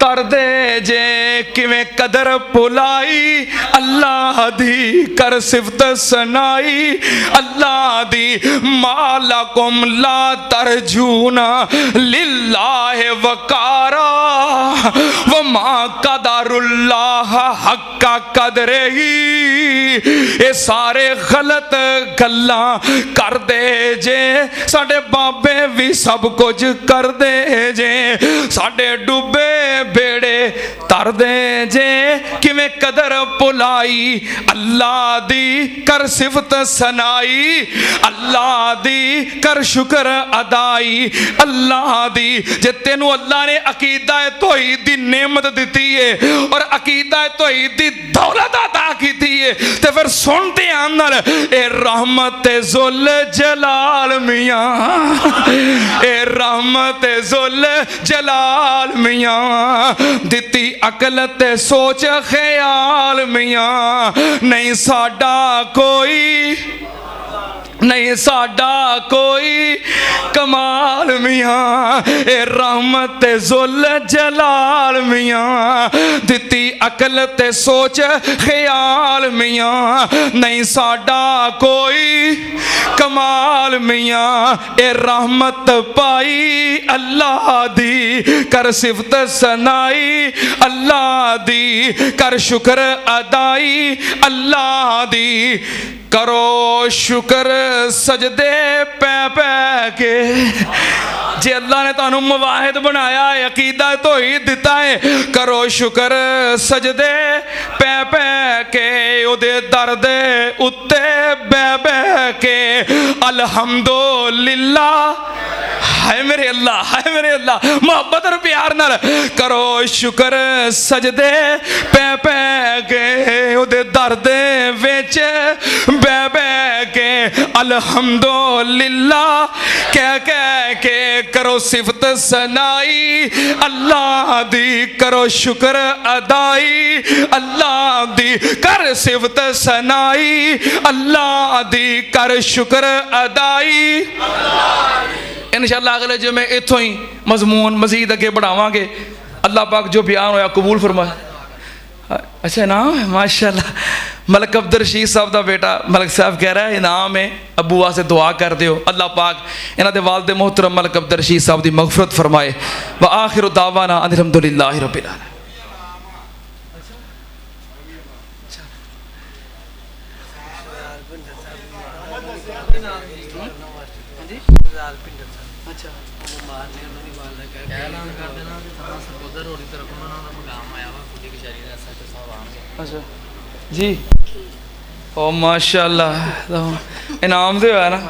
तरदे जे किवें कदर भुलाई अल्लाह दी कर सिफत सनाई अल्लाह दी मालकुम ला तरजूना लिल्लाहि वकारा वमा कदरुल्लाह हक्का कदरे ही। ये सारे गलत गल्लां कर दे जे साडे बाबे भी सब कुछ कर दे जे साडे डूबे बेड़े तर दे जे किवें कदर भुलाई अल्लाह दी कर सिफत सनाई अल्लाह दी कर शुक्र अदाई अल्लाह दी। जे तेनू अल्लाह ने अकीदा तौहीद दी नेमत दी है और अकीदा तौहीद दी दौलत अता की है ते फिर सुन ध्यान नाल ए रहमत जुल जलाल मियां ए रहमत जुल जलाल मियां दिती अकल ते सोच ख्याल मियां नहीं साडा कोई नहीं साडा कोई कमाल मियां ए रहमत जुल जलाल मियां दिती अकल ते सोच ख्याल मियां नहीं साडा कोई कमाल मियां ए रहमत पाई अल्लाह दी कर सिफत सनाई अल्लाह दी कर शुक्र अदाई अल्लाह दी करो शुक्र सजदे पै पै के। जे अल्लाह ने तुहानू मुवाहिद बनाया है अकीदा तौहीद दिता है करो शुक्र सजदे पै पै के ओदे दर दे उत्ते बै बै के अल्हम्दुलिल्लाह हाय मेरे अल्लाह मोहब्बत और प्यार नाल करो शुक्र सजदे पै पै के ओदे दर दे विच बै बै के अल्हम्दुलिल्लाह कह कह के करो सिफत सनाई अल्लाह दी करो शुक्र अदाई अल्लाह दी कर सिफत सनाई अल्लाह दी कर शुक्र अदाई। इंशाअल्लाह अगले जुमे इत्थों ही मजमून मजीद अगे बढ़ावांगे। अल्लाह पाक जो बयान होया कबूल फरमाए। अच्छा इनाम है माशाल्लाह। मलक अब्दुल रशीद साहब का बेटा मलक साहब कह रहा है इनाम है अबू वास्ते दुआ कर दियो अल्लाह पाक इन्हां दे वालिद मोहतरम मलक अब्दुल रशीद साहब की मगफरत फरमाए। व आखिर दावाना अल्हम्दुलिल्लाहि रब्बिल आलमीन। अच्छा जी ओ माशाल्लाह इनाम तो है ना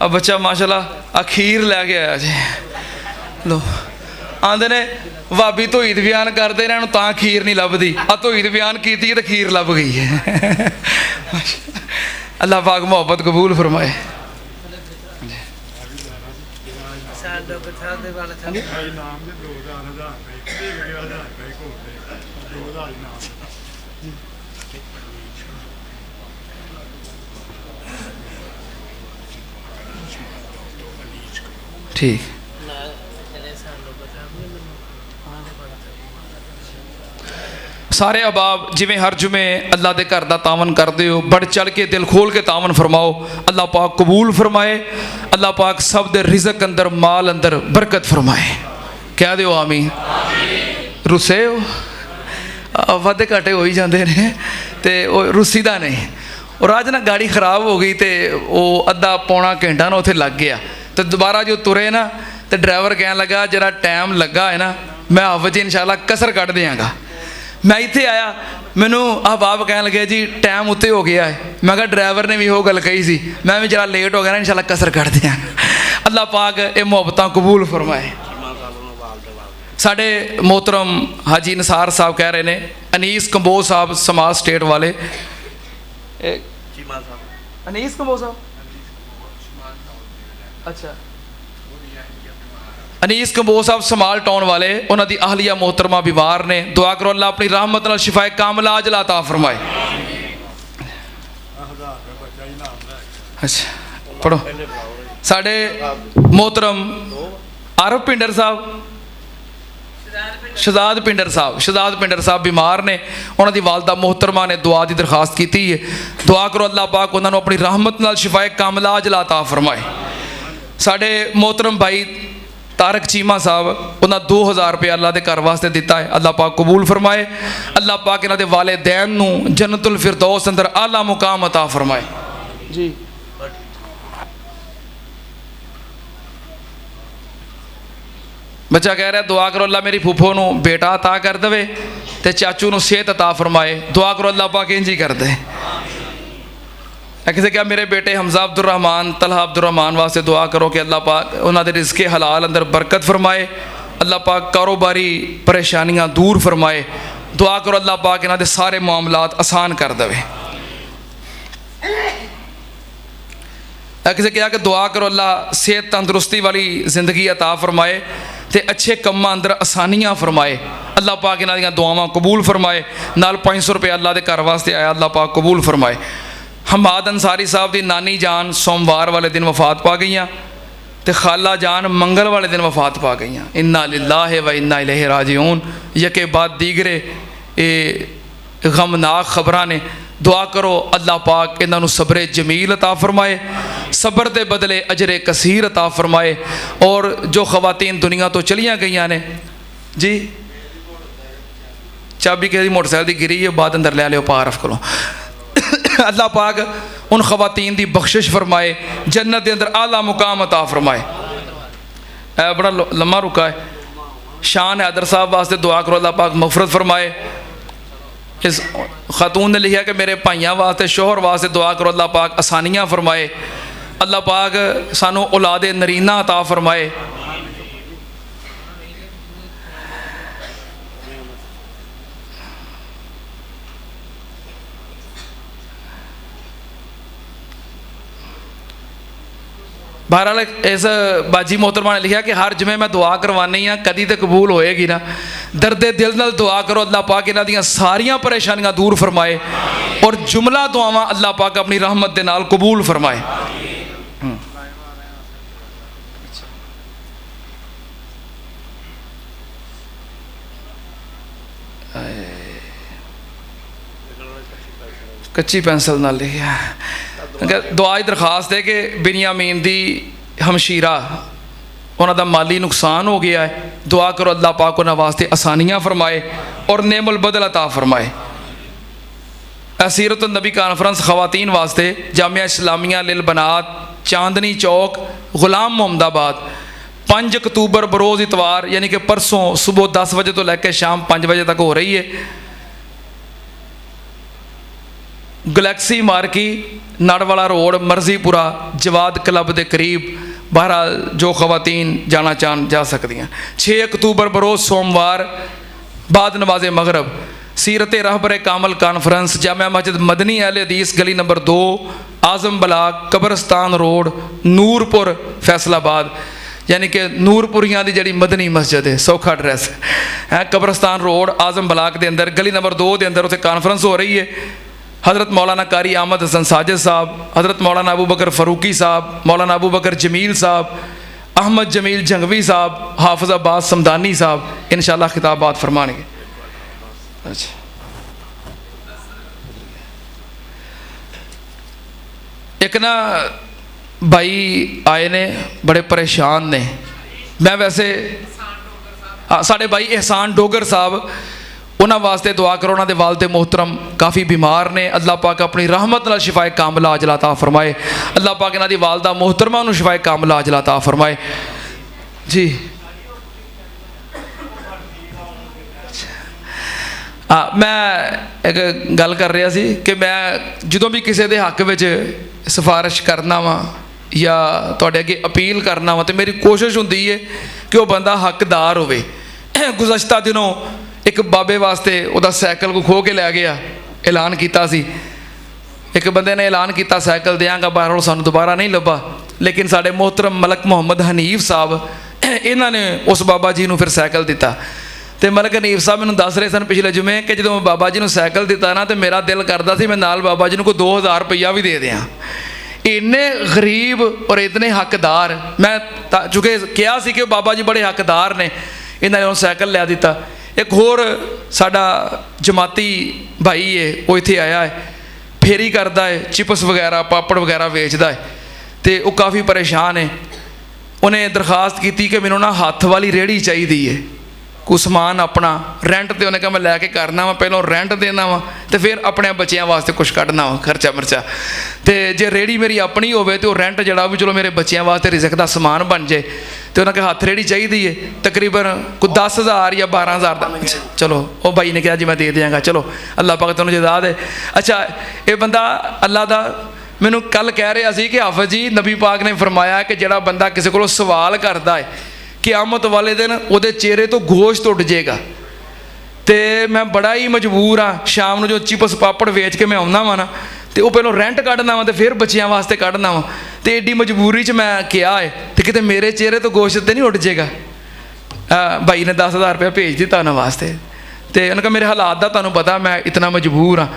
अब बच्चा माशाल्लाह अखीर लैके आया जी। लो आंदे ने भाभी तौहीद बयान करते इन्हों तां खीर नहीं लभदी आ तौहीद बयान की तो खीर लभ गई है। अल्लाह पाक मोहब्बत कबूल फरमाए। ठीक सारे अहबाब जिमें हर जुमे अल्लाह के घर का तावन करते हो बढ़ चढ़ के दिल खोल के तावन फरमाओ अल्लाह पाक कबूल फरमाए। अल्लाह पाक सब दे रिज़क अंदर माल अंदर बरकत फरमाए। कह दो आमीन। रुसे हो वादे घाटे हो ही जाते हैं तो रुसी का नहीं और अज ना गाड़ी खराब हो गई तो वो अद्धा पौना घंटा ना उत्थे लग गया तो दोबारा जो तुरे ना तो ड्राइवर कह लगा जरा टाइम लगा है ना मैं हफ़ जी इंशाअल्लाह कसर कट देंगा। मैं इत्थे आया मैनू अहबाब कह लगे जी टाइम उत्ते हो गया है मैं कहा ड्राइवर ने भी वो गल कही सी मैं भी जरा लेट हो गया ना इंशाअल्लाह कसर कट देंगा। अल्लाह पाक ये मुहब्बतां कबूल फरमाए। साढ़े मोहतरम हाजी नसार साहब कह रहे हैं अनीस कंबोज साहब समाज स्टेट वाले अनीस कंबोज साहब अच्छा अनीस कंबोज साहब समाल टाउन वाले उन्होंने अहलिया मोहतरमा बीमार ने दुआ करो अल्लाह अपनी रहमत नाल शिफाए कामिला अजला अता फरमाए। अच्छा पढ़ो साढ़े मोहतरम आरफ पिंडर साहब शहजाद पिंडर साहब बीमार ने, उन्हों की वालदा मोहतरमा ने दुआ की दरखास्त की है। दुआ करो अल्लाह पाक उन्होंने अपनी रहमत नाल शिफाए कामला अजला अता फरमाए। साढ़े मोहतरम भाई तारक चीमा साहब, उन्होंने 2000 रुपया अल्लाह के घर वास्ते दिता है, अल्लाह पाक कबूल फरमाए। अल्लाह पाक इन्हों के वालिदैन नूं जन्नतुल फिरदौस अंदर आला मुकाम अता फरमाए जी। बच्चा कह रहा दुआ करो अल्लाह मेरी फूफो नूं बेटा अता कर दे ते चाचू नूं सेहत अता फरमाए। दुआ करो अल्लाह पाक इंज ही कर दे। किसी क्या मेरे बेटे हमजा अब्दुल रहमान, तलहा अब्दुल रहमान वास्ते दुआ करो कि अल्लाह पाक उन्होंने रिज़्क़े हलाल अंदर बरकत फरमाए। अल्लाह पाक कारोबारी परेशानियां दूर फरमाए। दुआ करो अल्लाह पाक इन्होंने सारे मामलात आसान कर दे। किसी क्या कि दुआ करो अल्लाह सेहत तंदुरुस्ती वाली ज़िंदगी अता फरमाए ते अच्छे कम्मां अंदर आसानियां फरमाए। अल्लाह पाक इन्हां दियां दुआवां कबूल फरमाए। नाल 500 रुपये अल्लाह के घर वास्ते आया, अल्लाह पाक कबूल फरमाए। हमाद अंसारी साहब की नानी जान सोमवार वाले दिन वफात पा गई ते खाला जान मंगल वाले दिन वफात पा गई। इन्ना लिल्लाहि व इन्ना इलैहि राजिऊन। यके बाद दीगरे ये गमनाक खबरां ने। दुआ करो अल्लाह पाक इन्हां नूं सब्रे जमील अता फरमाए, सब्र के बदले अजरे कसीर अता फरमाए। और जो खवातीन दुनिया तो चलियाँ गई ने जी, चाबी किसी मोटरसाइकिल की गिरी है, बाद अंदर लै लियो पारफ को। अल्लाह पाक उन खवातीन की बख्शिश फरमाए, जन्नत के अंदर आला मुकाम अता फरमाए। बड़ा लम्मा रुका है। शान हैदर साहब वास्ते दुआ करो अल्लाह पाक मगफरत फरमाए। इस खातून ने लिखा कि मेरे भाइयों वास्ते शोहर वास्ते दुआ करो अल्लाह पाक आसानियाँ फरमाए। अल्लाह पाक सानू औलादे नरीना अता फरमाए। बहरहाल इस बाजी मोहतरमा ने लिखा कि हर जुमे मैं दुआ करवानी हाँ, कदी तो कबूल होएगी ना। दर्दे दिल नाल दुआ करो अल्लाह पाक इन्हां दियां सारियां परेशानियां दूर फरमाए और जुमला दुआवां अल्लाह पाक अपनी रहमत दे नाल कबूल फरमाए। कच्ची पेंसिल नाल लिखा दुआ की दरखास्त है कि बिनियामीन दी हमशीरा उन्होंने माली नुकसान हो गया है। दुआ करो अल्लाह पाक उन्होंने वास्ते आसानियाँ फरमाए और नेमुल बदल अता फरमाए। सीरत नबी कॉन्फ्रेंस खवातीन वास्ते जामिया इस्लामिया लिल बनात चांदनी चौक गुलाम मोहम्मदाबाद 5 अक्तूबर बरोज़ इतवार यानी कि परसों सुबह 10 बजे तो लैके शाम 5 बजे तक हो रही है। Galaxy marquee नाड़वाला road मरजीपुरा Jawad club के करीब। बहरहाल जो खवातीन जाना चाहन जा सकती हैं। 6 अक्तूबर बरोज़ सोमवार बाद नमाज मगरब सीरत रहबर कामल कॉन्फ्रेंस जामिया मस्जिद मदनी अहले हदीस गली नंबर 2 आज़म बलाक कब्रस्तान रोड नूरपुर फैसलाबाद यानी कि नूरपुरियां की जी मदनी मस्जिद है, सौखा एड्रैस है कब्रस्तान रोड आज़म बलाक के अंदर गली नंबर 2 के अंदर उत्थे कॉन्फ्रेंस हो रही है। हज़रत मौलाना कारी अहमद हसन साजिद साहब, हज़रत मौलाना अबू बकर फ़रूकी साहब, मौलाना अबू बकर जमील साहब, अहमद जमील जंगवी साहब, हाफिज़ अब्बास समदानी साहब इंशाअल्लाह खिताबात फरमाएंगे। अच्छा एक ना भाई आए ने बड़े परेशान ने। मैं वैसे साढ़े भाई एहसान डोगर साहब उन्होंने वास्ते दुआ करो। उन्होंने वालदे मोहतरम काफ़ी बीमार ने, अल्लाह पाक अपनी रहमत नाल शिफाए कामला अजला अता फरमाए। अल्लाह पाक इन्हां दी वालदा मोहतरमा नूं शिफाए कामला अजला अता फरमाए जी। मैं एक गल कर रहा सी कि मैं जो भी किसी के हक में सिफारिश करना वा या तुहाडे अगे अपील करना वा तो मेरी कोशिश होंदी है कि वह बंदा हकदार होवे। गुज़श्ता दिनों एक बाबे वास्ते उहदा साइकिल को खो के लै गया, ऐलान किया सी। एक बंदे ने ऐलान किया साइकिल देंगा, बहरहाल सानू दोबारा नहीं लभा। लेकिन साढ़े मोहतरम मलक मुहम्मद हनीफ साहब इन्होंने उस बाबा जी को फिर साइकिल दिता। तो मलक हनीफ साहब मैंने दस रहे सन पिछले जुमे कि जो मैं बाबा जी को साइकिल दिता ना तो मेरा दिल करता सी मैं नाल बाबा जी को 2000 रुपया भी दे दियाँ। इन्ने गरीब और इतने हकदार, मैं चूँकि कहा कि बाबा जी बड़े हकदार ने, इन्होंने साइकिल लै दिता। एक होर साडा जमाती भाई है, वो इत्थे आया है, फेरी करता है, चिप्स वगैरह पापड़ वगैरह वेचता है, तो वह काफ़ी परेशान है। उन्हें दरखास्त की कि मैनू ना हत्थ वाली रेहड़ी चाहिए है, कुछ समान अपना रेंट पर, उन्हें कहा मैं लैके करना वा, पहलों रेंट देना वा तो फिर अपने बच्चों वास्ते कुछ कढ़ना वा खर्चा मर्चा, तो जे रेहड़ी मेरी अपनी हो तो रेंट जड़ा भी चलो मेरे बच्चों वास्ते रिजक का समान बन जाए। तो उन्हें कहा हत्थ रेहड़ी चाहिए है, तकरीबन कोई 10,000 या 12,000 का। चलो वो भाई ने कहा जी मैं दे देंगा, चलो अल्लाह पाक तुहानू जज़ा दे। अच्छा ये बंदा अल्लाह का मैनू कल कह रहा सी कि हाफिज़ जी नबी पाक ने फरमाया कि जिहड़ा बंदा किसी को सवाल करता है क़यामत वाले दिन उहदे चेहरे तो गोश्त उड़ जाएगा। तो मैं बड़ा ही मजबूर हाँ, शाम को जो चिप्स पापड़ वेच के मैं आना वा ना, तो वह पहलों रेंट कढ़ना वा तो फिर बच्चों वास्ते कढ़ना वा, तो एडी मजबूरी च मैं किया है, तो कितने मेरे चेहरे तो गोश्त तो नहीं उड़ जाएगा। भाई ने 10,000 रुपया भेज दिता उन्होंने वास्ते, तो उन्होंने कहा मेरे हालात का तुहानू पता, मैं इतना मजबूर हाँ।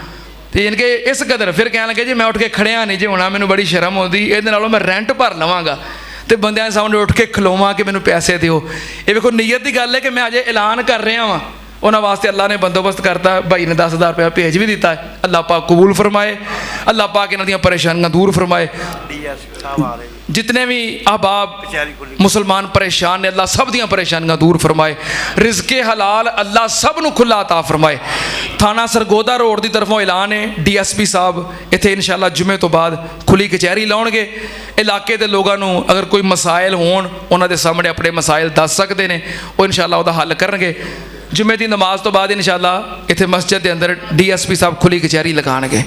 तो इनके इस कदर फिर कह लगे जी मैं उठ के खड़िया नहीं जी होना, मैनू बड़ी शर्म आती, ये मैं रेंट भर लवांगा तो बंद सामने उठ के खलोवां कि मैनू पैसे दिओ। ये देखो नीयत की गल है कि मैं अजे ऐलान कर रहा वा, उन्होंने वास्ते अल्लाह ने बंदोबस्त करता। भाई ने 10,000 रुपया भेज भी दिता है, अल्लाह पाक कबूल फरमाए, अल्लाह पाक इन्हां दियां परेशानियां दूर फरमाए। जितने भी अहबाब मुसलमान परेशान ने अल्लाह सब दियां परेशानियां दूर फरमाए, रिज़्क़े हलाल अल्लाह सब नू खुला अता फरमाए। थाना सरगोदा रोड की तरफों ऐलान है, DSP साहब इत्थे इंशाअल्लाह जुमे तो बाद खुली कचहरी लाउणगे। इलाके के लोगों को अगर कोई मसाइल होण उन्हां दे सामने अपने मसाइल दस सकते हैं, वो इंशाअल्लाह उहदा हल करनगे। जुमे की नमाज तो बाद इंशाअल्लाह इत्थे मस्जिद के अंदर DSP साहब खुली कचहरी लगाणगे।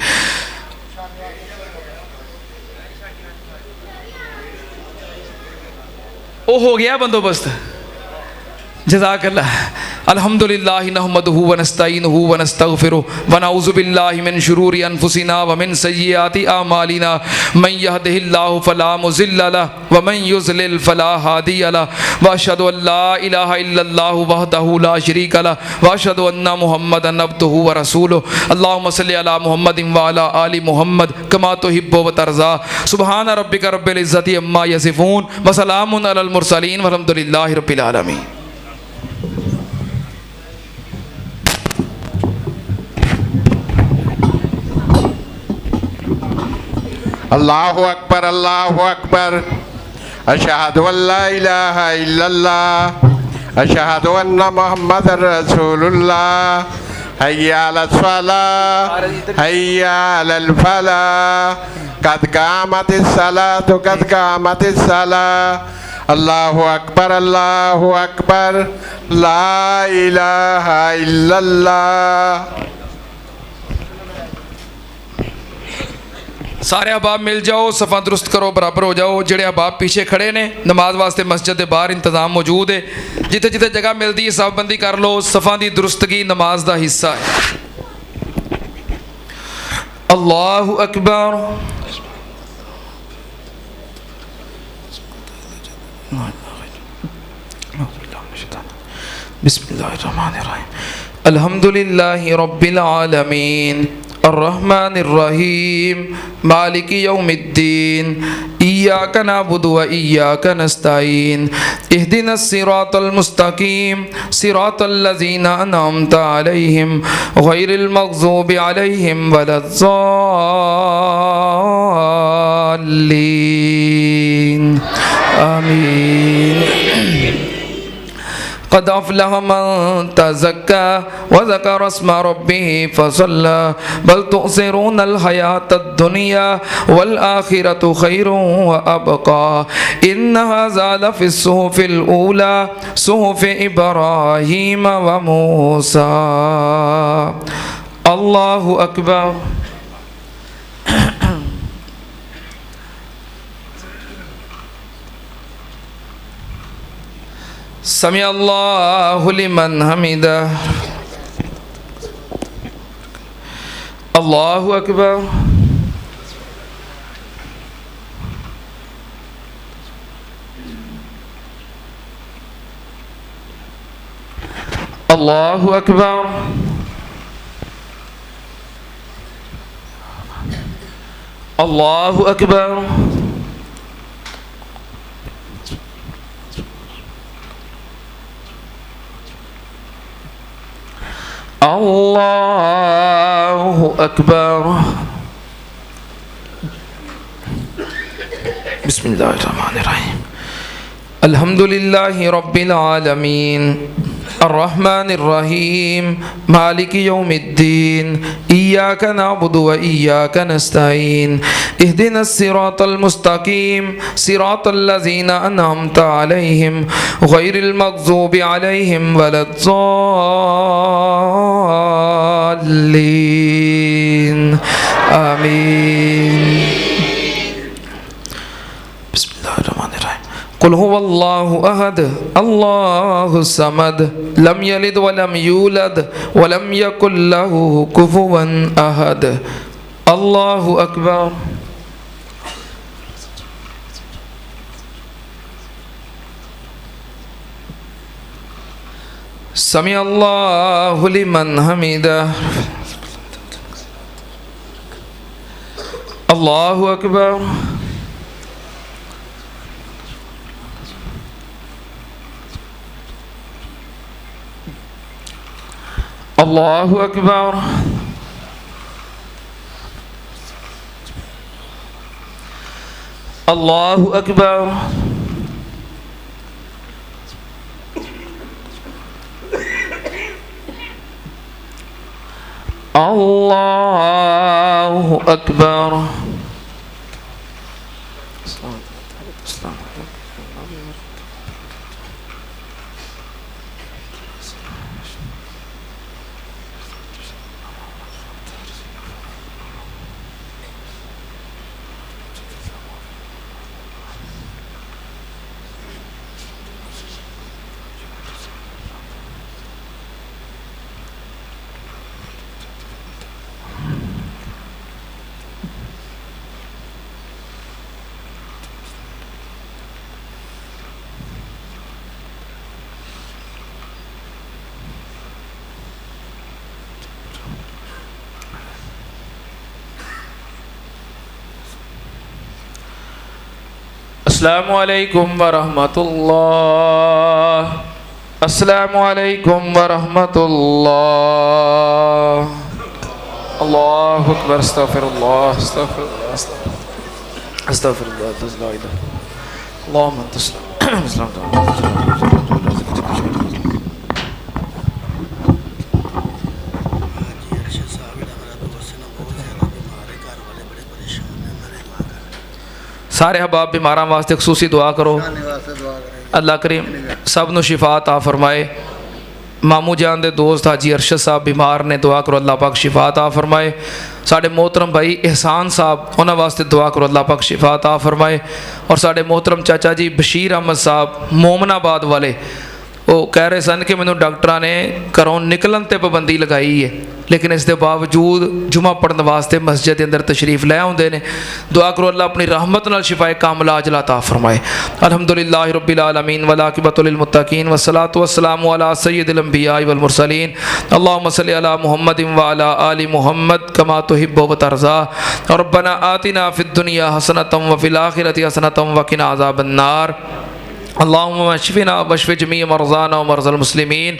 वो हो गया बंदोबस्त, जज़ाकल्लाह। अल्हम्दुलिल्लाह नहमदुहु व नस्तईनुहु व नस्तगफिरुहु व नऊज़ु बिल्लाहि मिन शुरूरि अनफुसिना व मिन सय्यिआति आमालिना मन यहदिहिल्लाहु फला मुज़िल्ल लहु व मन युज़लिल फला हादिय लहु व अशहदु अन ला इलाहा इल्लल्लाहु वहदहु ला शरीका लहु व अशहदु अन्ना मुहम्मदन अब्दुहु व रसूलुहु। अल्लाहुम्मा सल्लि अला मुहम्मदिन व अला आलि मुहम्मद कमा तुहिब्बु व तर्ज़ा। सुब्हान रब्बिका रब्बिल इज़्ज़ति अम्मा यसिफून व सलामुन अलल मुरसलीन वल्हम्दुलिल्लाहि रब्बिल आलमीन। अल्लाहु अकबर अल्लाहु अकबर, अशहदु अल्ला इलाहा इल्लल्लाह अशहदु अन्ना मुहम्मदर रसूलुल्लाह, हय्या अलस सलाह हय्या अलल फलाह, कद कामतिस सलातु कद कामतिस सलाह। अल्लाहु अकबर ला इलाहा इल्लल्लाह। सारे अहबाब मिल जाओ, सफ़ा दुरुस्त करो, बराबर हो जाओ। जेड़े अहबाब पीछे खड़े ने नमाज वास्ते मस्जिद के बाहर इंतजाम मौजूद है, जिथे जिथे जगह मिलती है सफ़बंदी कर लो, सफ़ा की दुरुस्तगी नमाज का हिस्सा है। अल्लाहु अकबर। बिस्मिल्लाहिर्रहमानिर्रहीम। अल्हम्दुलिल्लाहि रब्बिल आलमीन अर्रहमानिर्रहीम मालिकी यौमिद्दीन इय्याका नअबुदु व इय्याका नस्तईन इहदिनस सिरातल मुस्तकीम सिरातल लज़ीना अनअमता अलैहिम गैरिल मग़ज़ूबि अलैहिम वलद्दल्लीन आमीन। क़द अफ़लह मन तज़क्का व ज़करा अस्मा रब्बिही फ़सल्ला बल तु'सिरूनल हयातद दुनिया वल आखिरतु खैरुन व अबक़ा इन्न हाज़ा लफ़िस सुहुफ़िल ऊला सुहुफ़ि इब्राहीम व मूसा। अल्लाहु अकबर। समी अल्लाहु लिमन हमिदा। अल्लाहु अकबर। अल्लाहु अकबर। अल्लाहु अकबर। अल्लाहु अकबर। बिस्मिल्लाहिर्रहमानिर्रहीम। अल्हम्दुलिल्लाहि रब्बिल आलमीन अर्रहमानिर्रहीम मालिकि यौमिद्दीन इय्याका नअबुदु व इय्याका नस्तईन इहदिनस सिरातल मुस्तकीम सिरातल लज़ीना अनअमता अलैहिम गैरिल मग़ज़ूबि अलैहिम वलद्दॉल्लीन आमीन। कुल हुवल्लाहु अहद अल्लाहु समद लम यलिद वलम यूलद वलम यकुल लहु कुफुवन अहद। अल्लाहु अकबर। समी अल्लाहु लिमन हमिदह। अल्लाहु अकबर। अल्लाहु अकबर। अल्लाहु अकबर। अल्लाहु अकबर। अस्सलामु अलैकुम वरहमतुल्लाह। अस्सलामु अलैकुम वरहमतुल्लाह। अल्लाहु अकबर। अस्तगफिरुल्लाह अस्तगफिरुल्लाह अस्तगफिरुल्लाह अल्लाहुम्मा सारे अहबाब बीमारां वास्ते खसूसी दुआ करो। अल्लाह करीम सब नूं शिफा अता फरमाए। मामू जान दे दोस्त हाजी अरशद साहब बीमार ने, दुआ करो अल्लाह पाक शिफा अता फरमाए। साढ़े मोहतरम भाई एहसान साहब उन्होंने वास्ते दुआ करो अल्लाह पाक शिफा अता फरमाए। और साढ़े मोहतरम चाचा जी बशीर अहमद साहब मोमनाबाद वाले, वो कह रहे सन कि मैनू डॉक्टर ने घरों निकलन ते पाबंदी लगाई है, लेकिन इस दे बावजूद जुमा पढ़ने वास्ते मस्जिद के अंदर तशरीफ लै आउंदे ने। दुआ करो अल्लाह अपनी रहमत नाल शिफाए कामिला अजला अता फरमाए। अल्हम्दुलिल्लाहि रब्बिल आलमीन वल आकिबतु लिल मुत्तकीन वस्सलातु वस्सलामु अला सय्यिदिल अंबिया वल मुरसलीन। अल्लाहुम्मा सल्लि अला मुहम्मदिन व अला आलि मुहम्मद कमा तुहिब्बु व तर्ज़ा। रब्बना आतिना फिद दुनिया हसनतम व फिल आखिरति हसनतम व क़िना अज़ाबन्नार। अल्लाहुम्मा वश्फिना वश्फि जमी मरज़ाना व मरज़ल मुस्लिमीन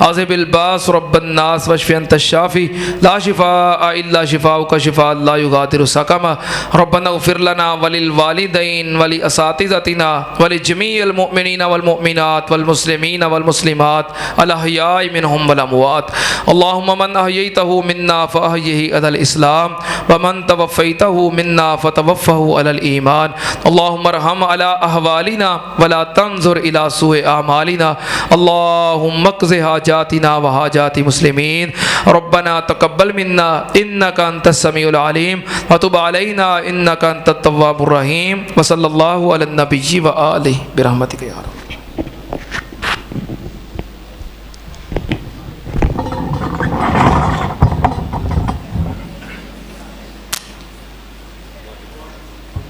अज़िबिल बास रब्बन्नास वश्फि अंत शाफ़ी ला शिफ़ाअ इल्ला शिफ़ाउका शिफ़ाअ ला युगादिरु सक़मा। रब्बना इग़फ़िर लना वलिल वालिदैन वलि असातिज़तिना वलि जमीइल मुअमिनीना वल मुअमिनात वल मुस्लिमीना वल मुस्लिमात अल अहयाइ मिनहुम वल अमवात। अल्लाहुम्मा मन अहयैतहु मिन्ना फ़अहयिहि अलल इस्लाम व मन तवफ़्फ़ैतहु मिन्ना फ़तवफ़्फ़हु अलल ईमान। अल्लाहुम्मा अरहम अला अहवालिना वला तंजुर इला सुए आमालिना। अल्लाहुम्मा क़ज़ि हाजातिना व हाजाति मुस्लिमीन। रब्बना तक़ब्बल मिन्ना इन्नका अंतस समीउल अलीम व तुब अलैना इन्नका अंतत तव्वाबुर रहीम। व सल्लल्लाहु अला नबिय्यि व आलिहि बिरहमतिका या रब।